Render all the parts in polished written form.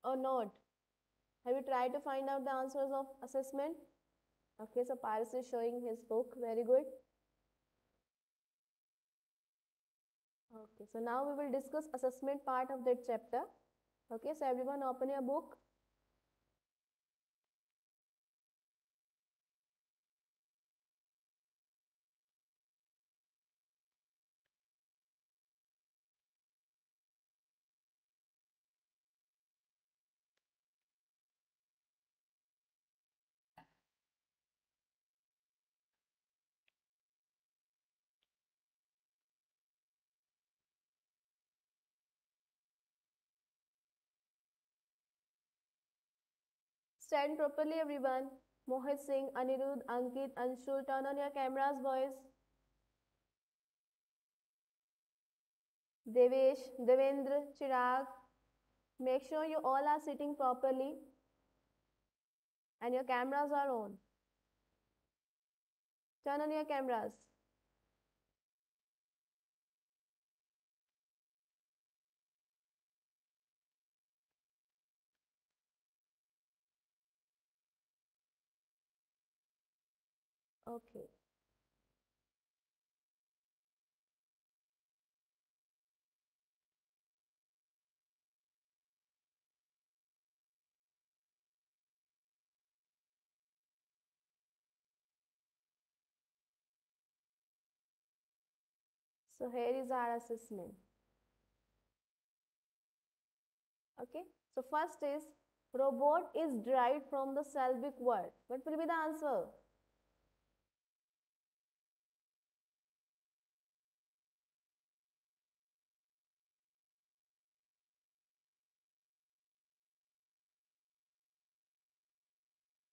or not? Have you tried to find out the answers of assessment? Okay, so Paris is showing his book. Very good. Okay, so now we will discuss assessment part of that chapter. Okay, so everyone open your book. Stand properly, everyone. Mohit Singh, Anirudh, Ankit, Anshul, turn on your cameras, boys. Devesh, Devendra, Chirag, make sure you all are sitting properly and your cameras are on. Turn on your cameras. Okay. So here is our assessment. Okay. So first is robot is derived from the Slavic word. What will be the answer?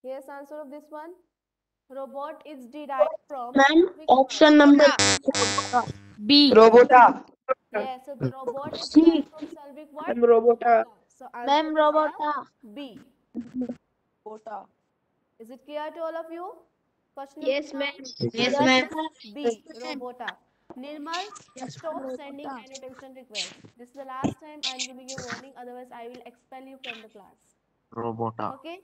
Yes, answer of this one. Robot is derived from Ma'am, Slavic word. option number B. Robota. Yes, so the robot is C. derived from Slavic word. I'm Robota. So answer Ma'am, is here robota. B. Robota. Is it clear to all of you? Question number Yes, ma'am. 9. Yes, Answer ma'am. is B. Robota. Nirmal, stop sending annotation requests. This is the last time I am giving you warning. Otherwise, I will expel you from the class. Robota. Okay?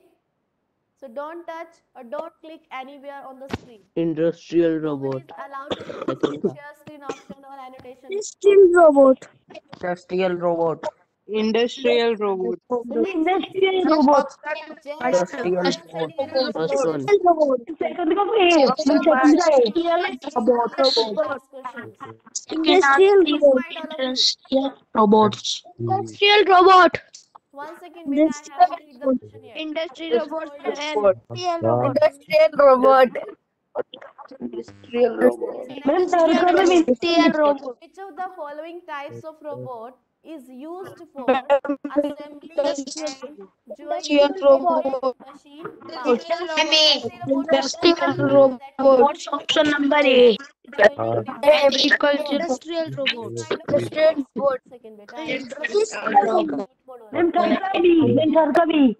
So don't touch or don't click anywhere on the screen. Industrial No one robot. is allowed to use Second one. share screen option or annotation Still robot. Industrial robot. Industrial robot. So next is Industrial robot. just Industrial just robot. sending annotation First one. requests. Robot. Second का A. Second का A. Ask questions. Industrial Please robot. quiet all of you. Industrial robots. Industrial robot. 1 second, beta. I Industrial haven't read the robot. question yet. Industrial Please robot. hold on. Industrial robot. Industrial robot. Industrial robot. Okay, so Ma'am, next third is का industrial robot. which of the following types of robot is used for assembling and joining Industrial different robot. machine parts? Industrial What is Industrial that robot robots. Option number A. joining different Agriculture. Industrial robots. kind of robots? Second, beta. Ma'am, third का B. Ma'am, third का B.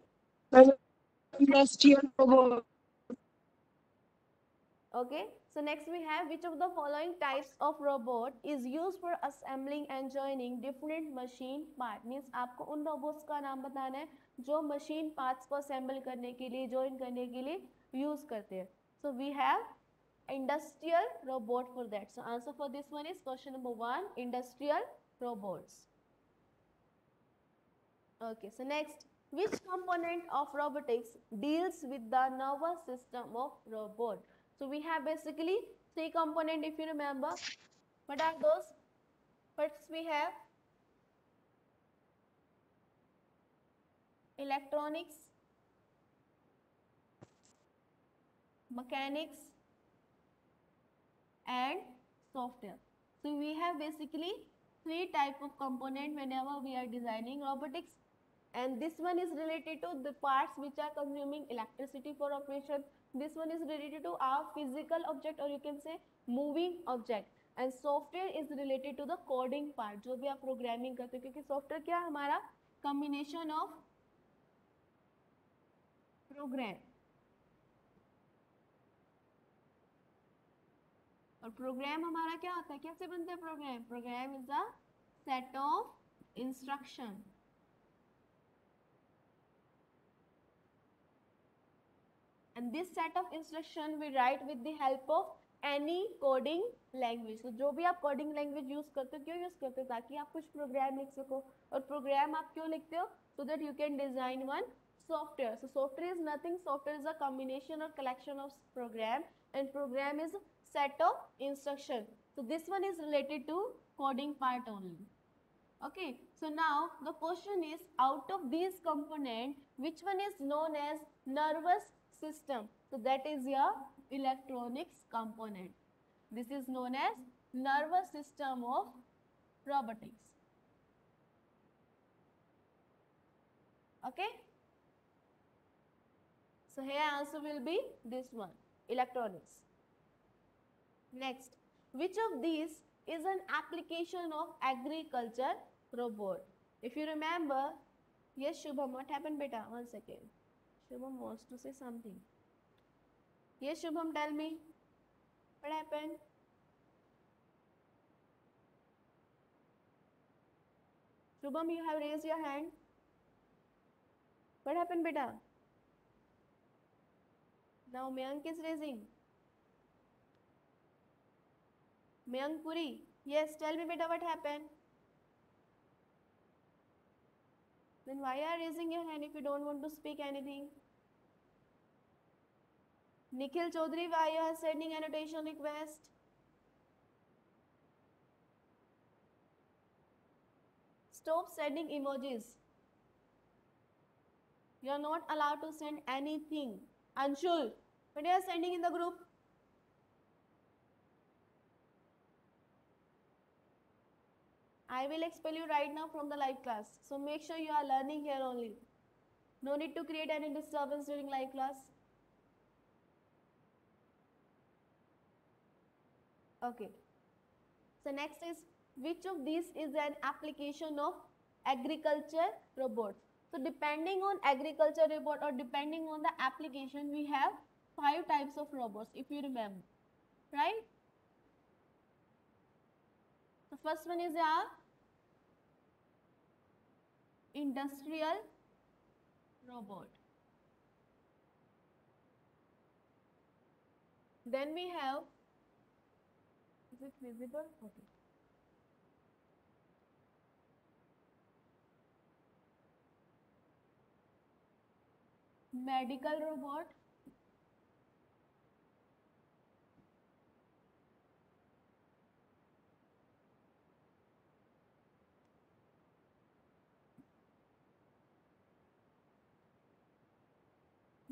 Industrial robot. Okay, so next we have which of the following types of robot is used for assembling and joining different machine part? Means आपको उन robots का नाम बताना है जो machine parts को assemble करने के लिए join करने के लिए use करते हैं. So we have industrial robot for that. So answer for this one is question number 1, industrial robots. Okay, so next, which component of robotics deals with the nervous system of robot? So we have basically 3 components if you remember. What are those? First we have electronics, mechanics and software. So we have basically 3 type of component whenever we are designing robotics, and this one is related to the parts which are consuming electricity for operation. This one is related to our physical object or you can say moving object, and software is related to the coding part जो भी आप programming करते हो, क्योंकि software क्या है हमारा combination of program, और प्रोग्राम हमारा क्या होता है, कैसे बनता है प्रोग्राम? Program is a set of instruction and this set of instruction we write with the help of any coding language. तो जो भी आप coding language use करते हो, क्यों use करते हो? ताकि आप कुछ program लिख सको. और program आप क्यों लिखते हो? So that you can design one software. So software is nothing. Software is a combination or collection of program, and program is set of instruction. So this one is related to coding part only. Okay, so now the question is, out of these components, which one is known as nervous system? So that is your electronics component. This is known as nervous system of robotics. Okay, so here answer will be this one, electronics. Next, which of these is an application of agriculture robot? If you remember, yes Shubham, what happened beta? 1 second. Shubham wants to say something. Yes Shubham, tell me. What happened? Shubham, you have raised your hand. What happened beta? Now Mayank is raising. Mayank Puri, yes, tell me beta, what happened? Then why are you raising your hand if you don't want to speak anything? Nikhil Chaudhary, why you are sending annotation request? Stop sending emojis. You are not allowed to send anything. Anshul, what you are sending in the group? I will expel you right now from the live class. So make sure you are learning here only. No need to create any disturbance during live class. Okay. So next is, which of these is an application of agriculture robot? So depending on agriculture robot or depending on the application, we have 5 types of robots, if you remember, right? So first one is our industrial robot. Then we have, is it visible? Okay. Medical robot.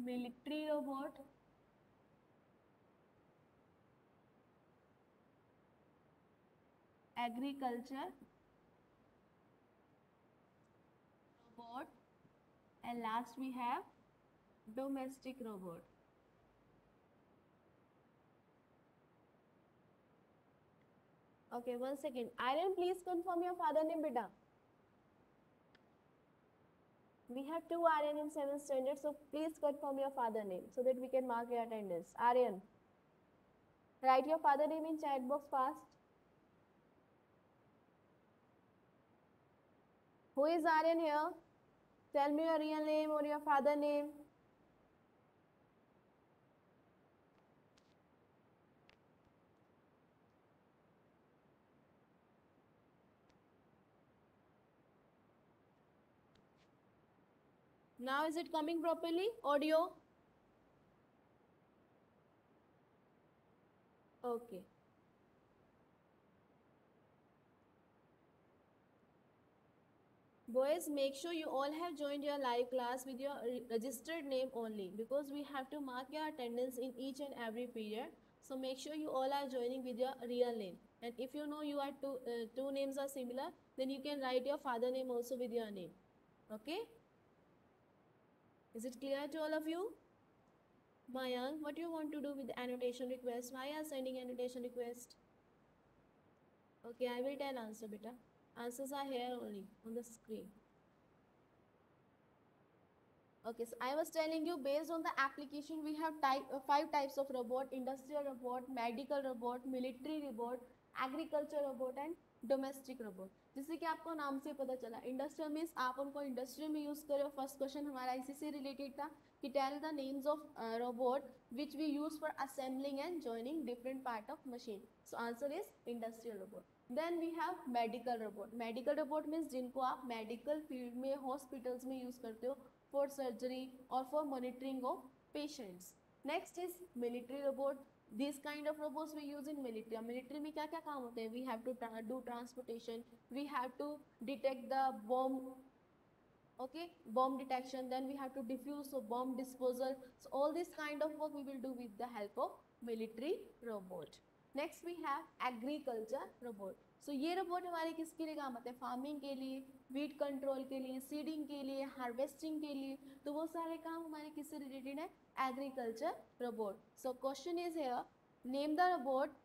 Military robot. Agriculture robot, and last we have domestic robot. Okay, 1 second. Aryan, please confirm your father name, beta. We have 2 Aryan in 7th standard, so please confirm your father name so that we can mark your attendance. Aryan, write your father name in chat box fast. Who is Aryan here? Tell me your real name or your father name. Now is it coming properly? Audio? Okay. Boys, make sure you all have joined your live class with your registered name only, because we have to mark your attendance in each and every period. So make sure you all are joining with your real name. And if you know you are two names are similar, then you can write your father name also with your name. Okay? Is it clear to all of you? Mayank, what do you want to do with the annotation request? Why are you sending annotation request? Okay, I will tell answer, beta. Answers are here only on the screen. Okay, so I was telling you, based on the application, we have 5 types of robot: industrial robot, medical robot, military robot, agriculture robot, and domestic robot. जैसे कि आपको नाम से पता चला industrial means आप उनको industry में यूज करो। फर्स्ट क्वेश्चन हमारा इसी से रिलेटेड था कि tell the names of robot which we use for assembling and joining different part of machine. So answer is industrial robot. Then we have medical robot. Medical robot means जिनको आप medical field में hospitals में use करते हो for surgery और for monitoring of patients. Next is military robot. This kind of robots we use in military. Military में क्या क्या काम होते हैं? We have to do transportation, we have to detect the bomb, okay, bomb detection, then we have to defuse, so bomb disposal. So all this kind of work we will do with the help of military robot. Next we have agriculture robot. So ये robot हमारे किसके लिए काम आते हैं? Farming के लिए, wheat control के लिए, सीडिंग के लिए, हार्वेस्टिंग के लिए। तो वो सारे काम हमारे किससे रिलेटेड है? Agriculture robot. So question is here, name the robot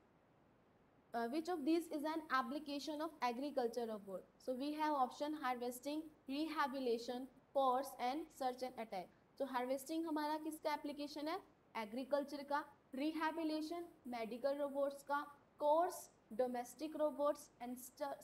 which of these is an application of agriculture robot? So we have option harvesting, rehabilitation, course and search and attack. So harvesting हमारा किसका application है? Agriculture का, rehabilitation medical robots का, course domestic robots and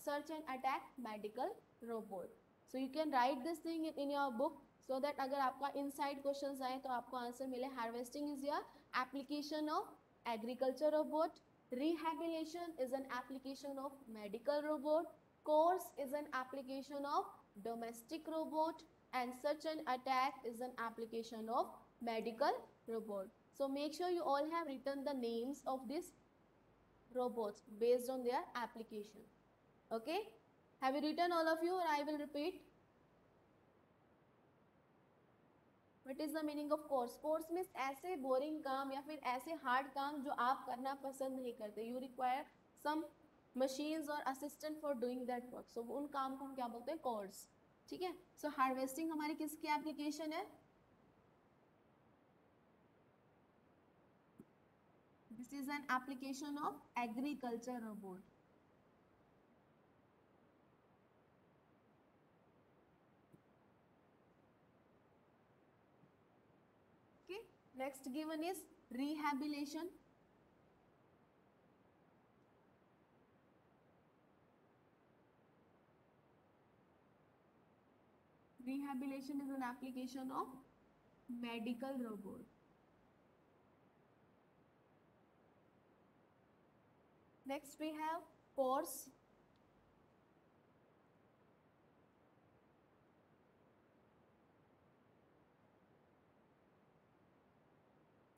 search and attack medical robot. So you can write this thing in your book so that अगर आपका inside questions आए तो आपको आंसर मिले। Harvesting is your application of agriculture robot. Rehabilitation is an application of medical robot. Course is an application of domestic robot. And search and attack is an application of medical robot. So make sure you all have written the names of these robots based on their application. Okay? Have you written all of you, or I will repeat? What is the meaning of course? Course means ऐसे boring काम या फिर ऐसे hard काम जो आप करना पसंद नहीं करते। यू रिक्वायर सम मशीन्स और assistant for doing that work. So उन काम को हम क्या बोलते हैं? कोर्स। ठीक है। सो हार्वेस्टिंग हमारी किसकी एप्लीकेशन है? This is an application of agriculture robot. Next given is rehabilitation. Rehabilitation is an application of medical robot. Next we have course.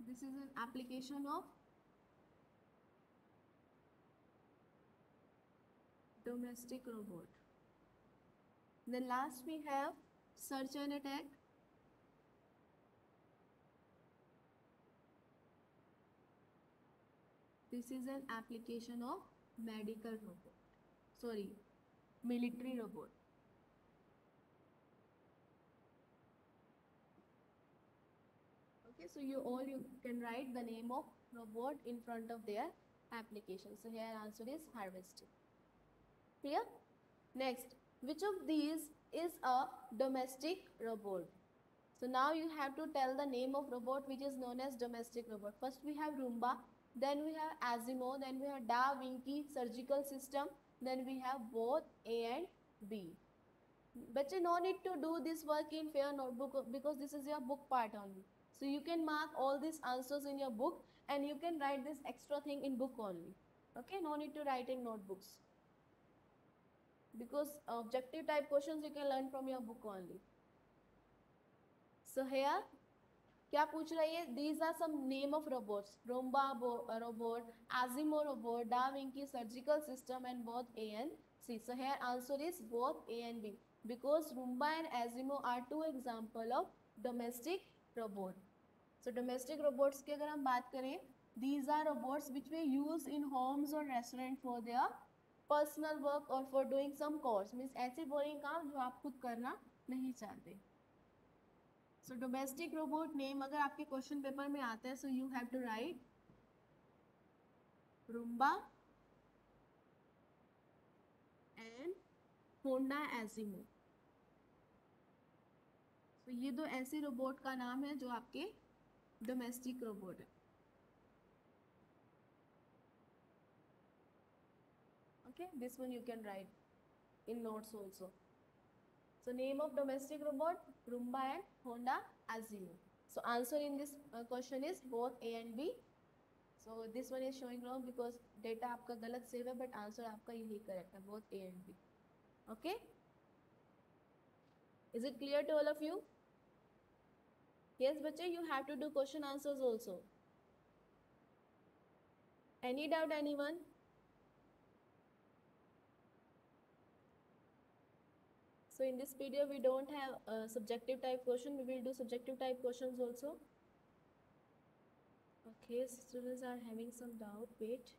This is an application of domestic robot. Then last we have search and attack. This is an application of medical robot. Sorry, military robot. Okay, so you can write the name of robot in front of their application. So here answer is harvesting. Clear? Next, which of these is a domestic robot? So now you have to tell the name of robot which is known as domestic robot. First we have Roomba, then we have Asimo, then we have Da Vinci surgical system, then we have both A and B. But you no need to do this work in fair notebook because this is your book part only. So you can mark all these answers in your book and you can write this extra thing in book only. Okay, no need to write in notebooks. Because objective type questions you can learn from your book only. So here, क्या पूछ रही है? These are some name of robots. Roomba robot, Asimo robot, Da Vinci surgical system and both A and C. So here answer is both A and B. Because Roomba and Asimo are two example of domestic robot. So domestic robots की अगर हम बात करें, these are robots which we use in homes or restaurant for their personal work or for doing some course. Means ऐसे boring काम जो आप खुद करना नहीं चाहते. So domestic robot name अगर आपके क्वेश्चन पेपर में आता है, so you have to write Roomba and Honda Asimo. तो ये दो ऐसे रोबोट का नाम है जो आपके डोमेस्टिक रोबोट है. Okay, this one you can write. in notes also. So name of domestic robot, Roomba and Honda Azure. So answer in this question is both A and B. So this one is showing wrong because data आपका गलत save है, but answer आपका यही correct है, both A and B. Okay? Is it clear to all of you? Yes, बच्चे, you have to do question answers also. Any doubt, anyone? So in this video, we don't have a subjective type question. We will do subjective type questions also. Okay, students are having some doubt. Wait.